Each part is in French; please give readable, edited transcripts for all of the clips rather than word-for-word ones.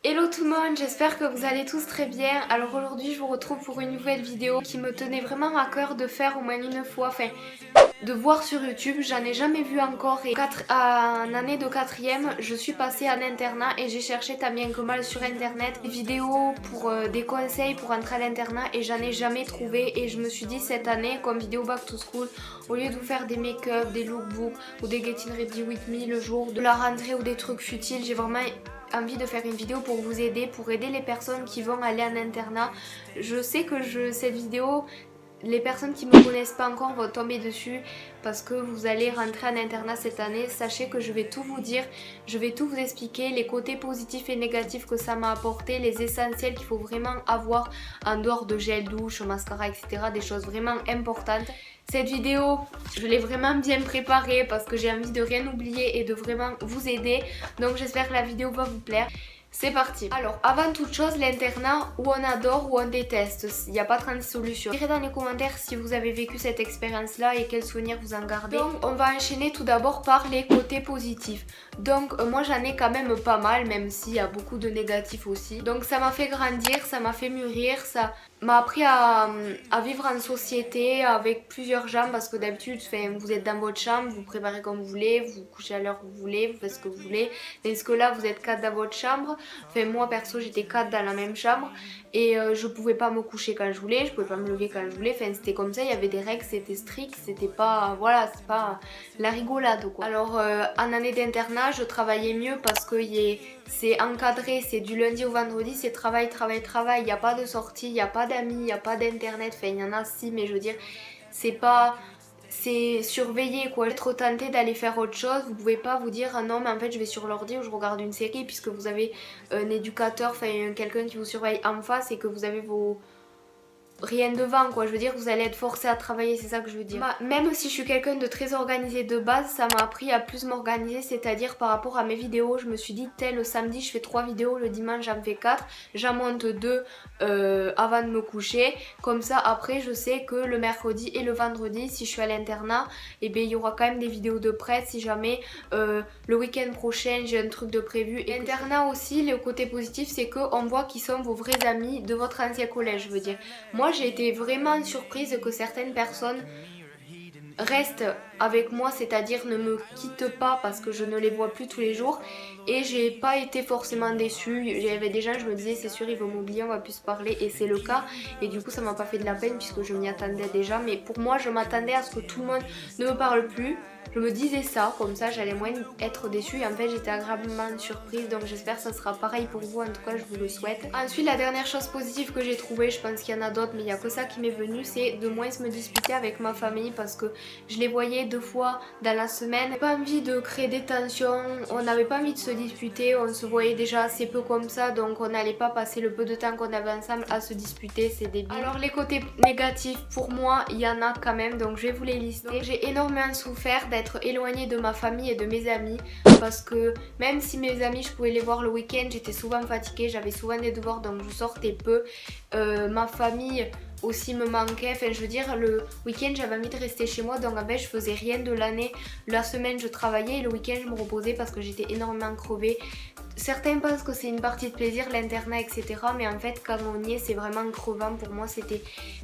Hello tout le monde, j'espère que vous allez tous très bien. Alors aujourd'hui je vous retrouve pour une nouvelle vidéo qui me tenait vraiment à cœur de faire au moins une fois, enfin de voir sur YouTube, j'en ai jamais vu encore et en année de quatrième je suis passée en internat et j'ai cherché tant bien que mal sur internet des vidéos pour des conseils pour entrer à l'internat et j'en ai jamais trouvé et je me suis dit cette année comme vidéo back to school, au lieu de vous faire des make-up, des lookbooks ou des getting ready with me le jour de la rentrée ou des trucs futiles, j'ai vraiment envie de faire une vidéo pour vous aider, pour aider les personnes qui vont aller en internat. Je sais que cette vidéo, les personnes qui me connaissent pas encore vont tomber dessus parce que vous allez rentrer en internat cette année. Sachez que je vais tout vous dire, je vais tout vous expliquer, les côtés positifs et négatifs que ça m'a apporté, les essentiels qu'il faut vraiment avoir en dehors de gel douche, mascara, etc. Des choses vraiment importantes. Cette vidéo, je l'ai vraiment bien préparée parce que j'ai envie de rien oublier et de vraiment vous aider. Donc j'espère que la vidéo va vous plaire. C'est parti. Alors avant toute chose, l'internat, où on adore ou on déteste, il n'y a pas 30 solutions. Écrivez dans les commentaires si vous avez vécu cette expérience là et quels souvenirs vous en gardez. Donc on va enchaîner tout d'abord par les côtés positifs. Donc moi j'en ai quand même pas mal, même s'il y a beaucoup de négatifs aussi. Donc ça m'a fait grandir, ça m'a fait mûrir, ça m'a appris à vivre en société avec plusieurs gens parce que d'habitude vous êtes dans votre chambre, vous préparez comme vous voulez, vous couchez à l'heure que vous voulez, vous faites ce que vous voulez. Tandis que là vous êtes 4 dans votre chambre, enfin moi perso j'étais 4 dans la même chambre et je pouvais pas me coucher quand je voulais, je pouvais pas me lever quand je voulais, enfin c'était comme ça, il y avait des règles, c'était strict, c'était pas, voilà, c'est pas la rigolade quoi. Alors en année d'internat je travaillais mieux parce que c'est encadré, c'est du lundi au vendredi, c'est travail, travail, travail, il n'y a pas de sortie, il n'y a pas d'amis, il n'y a pas d'internet, enfin il y en a si mais je veux dire c'est pas... C'est surveillé quoi, être tenté d'aller faire autre chose, vous pouvez pas vous dire ah non mais en fait je vais sur l'ordi ou je regarde une série puisque vous avez un éducateur, enfin quelqu'un qui vous surveille en face et que vous avez vos... rien devant quoi, je veux dire vous allez être forcé à travailler, c'est ça que je veux dire. Même si je suis quelqu'un de très organisé de base, ça m'a appris à plus m'organiser, c'est-à-dire par rapport à mes vidéos, je me suis dit tel le samedi je fais 3 vidéos, le dimanche j'en fais 4, j'en monte 2 avant de me coucher, comme ça après je sais que le mercredi et le vendredi si je suis à l'internat, et bien il y aura quand même des vidéos de prêt si jamais le week-end prochain j'ai un truc de prévu. Et l'internat aussi, le côté positif c'est qu'on voit qui sont vos vrais amis de votre ancien collège, je veux dire. Moi j'ai été vraiment surprise que certaines personnes restent avec moi, c'est-à-dire ne me quittent pas parce que je ne les vois plus tous les jours et j'ai pas été forcément déçue. J'avais des gens, je me disais c'est sûr ils vont m'oublier, on va plus se parler et c'est le cas et du coup ça m'a pas fait de la peine puisque je m'y attendais déjà, mais pour moi je m'attendais à ce que tout le monde ne me parle plus. Je me disais ça, comme ça j'allais moins être déçue et en fait j'étais agréablement surprise, donc j'espère que ça sera pareil pour vous, en tout cas je vous le souhaite. Ensuite la dernière chose positive que j'ai trouvée, je pense qu'il y en a d'autres mais il n'y a que ça qui m'est venu, c'est de moins me disputer avec ma famille parce que je les voyais 2 fois dans la semaine. On n'avait pas envie de créer des tensions, on n'avait pas envie de se disputer, on se voyait déjà assez peu comme ça donc on n'allait pas passer le peu de temps qu'on avait ensemble à se disputer, c'est débile. Alors les côtés négatifs pour moi il y en a quand même, donc je vais vous les lister. J'ai énormément souffert d'être éloignée de ma famille et de mes amis parce que même si mes amis je pouvais les voir le week-end, j'étais souvent fatiguée, j'avais souvent des devoirs donc je sortais peu. Ma famille aussi me manquait, enfin je veux dire le week-end j'avais envie de rester chez moi donc en fait je faisais rien de l'année. La semaine je travaillais et le week-end je me reposais parce que j'étais énormément crevée. Certains pensent que c'est une partie de plaisir l'internat etc, mais en fait quand on y est c'est vraiment crevant. Pour moi c'était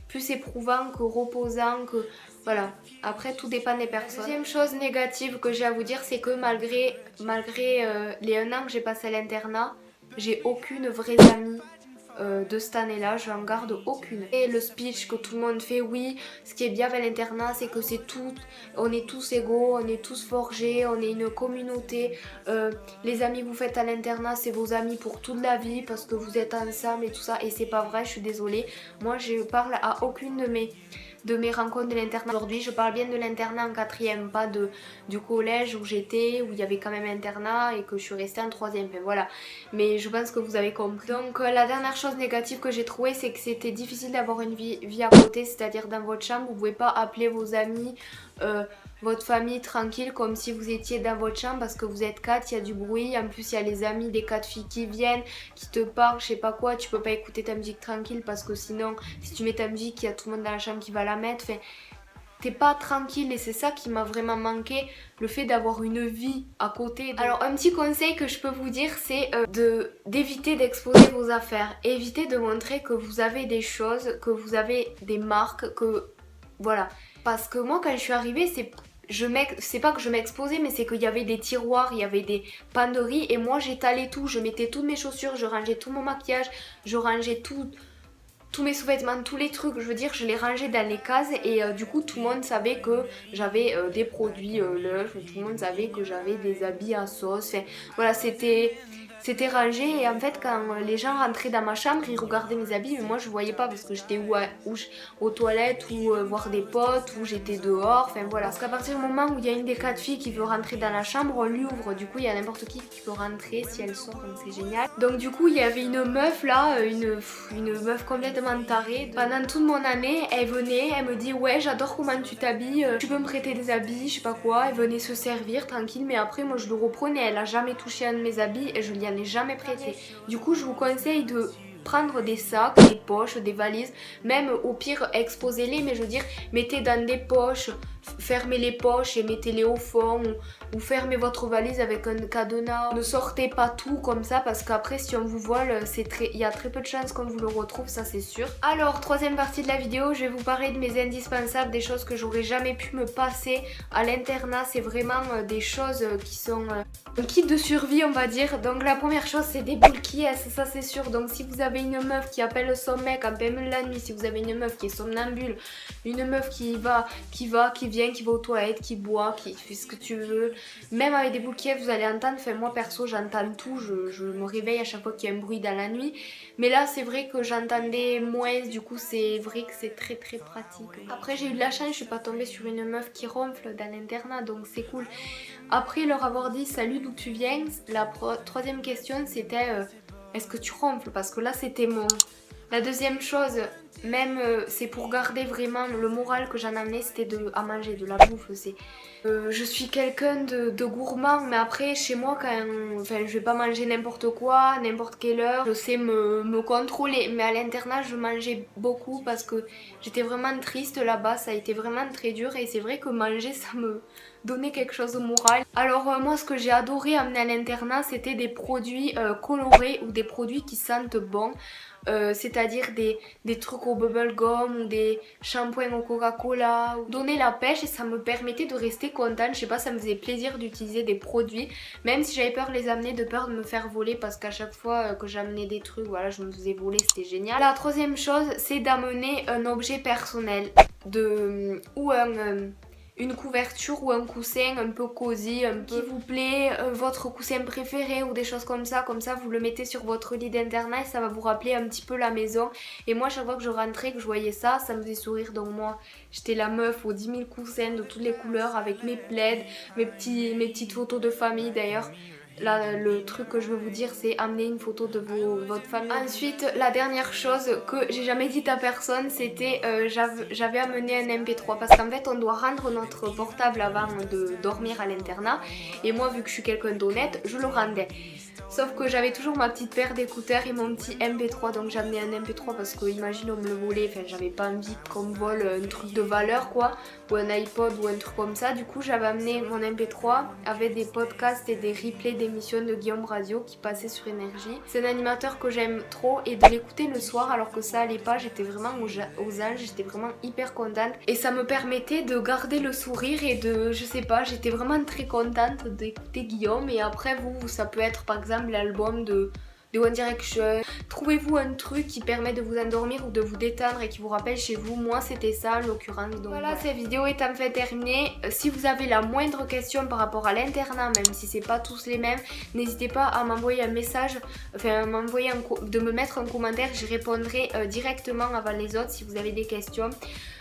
plus éprouvant que reposant, que voilà, après tout dépend des personnes. Deuxième chose négative que j'ai à vous dire c'est que malgré les 1 an que j'ai passé à l'internat, j'ai aucune vraie amie de cette année-là, je n'en garde aucune. Et le speech que tout le monde fait, oui, ce qui est bien avec l'internat, c'est que c'est tout, on est tous égaux, on est tous forgés, on est une communauté. Les amis que vous faites à l'internat, c'est vos amis pour toute la vie parce que vous êtes ensemble et tout ça. Et c'est pas vrai, je suis désolée. Moi, je parle à aucune de mes rencontres de l'internat. Aujourd'hui je parle bien de l'internat en 4e, pas du collège où j'étais, où il y avait quand même internat et que je suis restée en 3e, enfin, voilà. Mais je pense que vous avez compris. Donc la dernière chose négative que j'ai trouvée c'est que c'était difficile d'avoir une vie à côté, c'est-à-dire dans votre chambre vous pouvez pas appeler vos amis, votre famille tranquille comme si vous étiez dans votre chambre parce que vous êtes 4, il y a du bruit, en plus il y a les amis des 4 filles qui viennent, qui te parlent, je sais pas quoi, tu peux pas écouter ta musique tranquille parce que sinon si tu mets ta musique il y a tout le monde dans la chambre qui va la mettre, enfin, t'es pas tranquille et c'est ça qui m'a vraiment manqué, le fait d'avoir une vie à côté. Alors un petit conseil que je peux vous dire, c'est d'éviter d'exposer vos affaires, évitez de montrer que vous avez des choses, que vous avez des marques, que voilà. Parce que moi quand je suis arrivée, c'est pas que je m'exposais, mais c'est qu'il y avait des tiroirs, il y avait des penderies et moi j'étalais tout, je mettais toutes mes chaussures, je rangeais tout mon maquillage, je rangeais tous mes sous-vêtements, tous les trucs, je veux dire, je les rangeais dans les cases et du coup tout le monde savait que j'avais des produits Lush, tout le monde savait que j'avais des habits à sauce, enfin, voilà, c'était rangé et en fait quand les gens rentraient dans ma chambre, ils regardaient mes habits mais moi je voyais pas parce que j'étais aux toilettes ou voir des potes ou j'étais dehors, enfin voilà. Parce qu'à partir du moment où il y a une des 4 filles qui veut rentrer dans la chambre, on lui ouvre, du coup il y a n'importe qui peut rentrer si elle sort, donc c'est génial. Donc du coup il y avait une meuf là, une meuf complètement tarée. Pendant toute mon année, elle venait, elle me dit ouais j'adore comment tu t'habilles, tu peux me prêter des habits, je sais pas quoi, elle venait se servir tranquille mais après moi je le reprenais, elle a jamais touché un de mes habits et je lui en ai jamais prêté. Du coup je vous conseille de prendre des sacs, des poches, des valises, même au pire exposez-les mais je veux dire mettez dans des poches, fermez les poches et mettez-les au fond ou fermez votre valise avec un cadenas. Ne sortez pas tout comme ça parce qu'après si on vous vole, il y a très peu de chances qu'on vous le retrouve, ça c'est sûr. Alors troisième partie de la vidéo, je vais vous parler de mes indispensables, des choses que j'aurais jamais pu me passer à l'internat. C'est vraiment des choses qui sont un kit de survie on va dire. Donc la première chose c'est des boules qui est, ça c'est sûr. Donc si vous avez une meuf qui appelle son mec en plein milieu de la nuit, si vous avez une meuf qui est somnambule, une meuf qui vient, qui va aux toilettes, qui boit, qui fait ce que tu veux, même avec des boules qui est, vous allez entendre, enfin moi perso j'entends tout, je me réveille à chaque fois qu'il y a un bruit dans la nuit. Mais là c'est vrai que j'entendais moins, du coup c'est vrai que c'est très très pratique. Après j'ai eu de la chance, je suis pas tombée sur une meuf qui ronfle dans l'internat donc c'est cool. Après leur avoir dit salut d'où tu viens, la troisième question c'était est-ce que tu ronfles, parce que là c'était mon... La deuxième chose, même c'est pour garder vraiment le moral que j'en amenais, c'était à manger, de la bouffe. Je suis quelqu'un de gourmand, mais après chez moi enfin, je vais pas manger n'importe quoi, n'importe quelle heure, je sais me contrôler. Mais à l'internat je mangeais beaucoup parce que j'étais vraiment triste là-bas, ça a été vraiment très dur et c'est vrai que manger ça me donnait quelque chose au moral. Alors moi ce que j'ai adoré amener à l'internat c'était des produits colorés ou des produits qui sentent bon. C'est-à-dire des trucs au bubblegum ou des shampoings au Coca-Cola, donner la pêche et ça me permettait de rester contente, je sais pas, ça me faisait plaisir d'utiliser des produits, même si j'avais peur de les amener, de peur de me faire voler parce qu'à chaque fois que j'amenais des trucs, voilà, je me faisais voler, c'était génial. La troisième chose, c'est d'amener un objet personnel, ou une couverture ou un coussin un peu cosy, un peu qui vous plaît, votre coussin préféré ou des choses comme ça vous le mettez sur votre lit d'internat et ça va vous rappeler un petit peu la maison. Et moi chaque fois que je rentrais, que je voyais ça, ça me faisait sourire, donc moi j'étais la meuf aux 10 000 coussins de toutes les couleurs avec mes plaids, mes petites photos de famille d'ailleurs. Là, le truc que je veux vous dire c'est amener une photo de votre famille. Ensuite la dernière chose que j'ai jamais dit à personne c'était j'avais amené un MP3 parce qu'en fait on doit rendre notre portable avant de dormir à l'internat et moi vu que je suis quelqu'un d'honnête je le rendais. Sauf que j'avais toujours ma petite paire d'écouteurs et mon petit MP3, donc j'ai amené un MP3 parce que imagine on me le volait, enfin j'avais pas envie qu'on me vole un truc de valeur quoi, ou un iPod ou un truc comme ça. Du coup j'avais amené mon MP3 avec des podcasts et des replays d'émissions de Guillaume Radio qui passaient sur Énergie. C'est un animateur que j'aime trop et de l'écouter le soir alors que ça allait pas, j'étais vraiment aux anges, j'étais vraiment hyper contente et ça me permettait de garder le sourire et je sais pas, j'étais vraiment très contente d'écouter Guillaume. Et après vous, ça peut être par exemple l'album de One Direction. Trouvez-vous un truc qui permet de vous endormir ou de vous détendre et qui vous rappelle chez vous. Moi c'était ça en l'occurrence. Donc voilà, cette vidéo est enfin terminée. Si vous avez la moindre question par rapport à l'internat, même si c'est pas tous les mêmes, n'hésitez pas à m'envoyer un message, enfin de me mettre un commentaire, j'y répondrai directement avant les autres si vous avez des questions.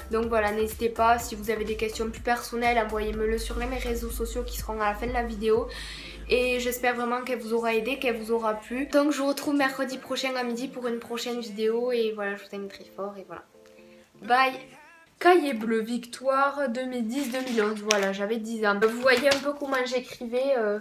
Donc voilà, n'hésitez pas, si vous avez des questions plus personnelles, envoyez-me-le sur mes réseaux sociaux qui seront à la fin de la vidéo. Et j'espère vraiment qu'elle vous aura aidé, qu'elle vous aura plu. Donc je vous retrouve mercredi prochain à midi pour une prochaine vidéo. Et voilà, je vous aime très fort et voilà. Bye. Cahier bleu Victoire 2010-2011, voilà, j'avais 10 ans. Vous voyez un peu comment j'écrivais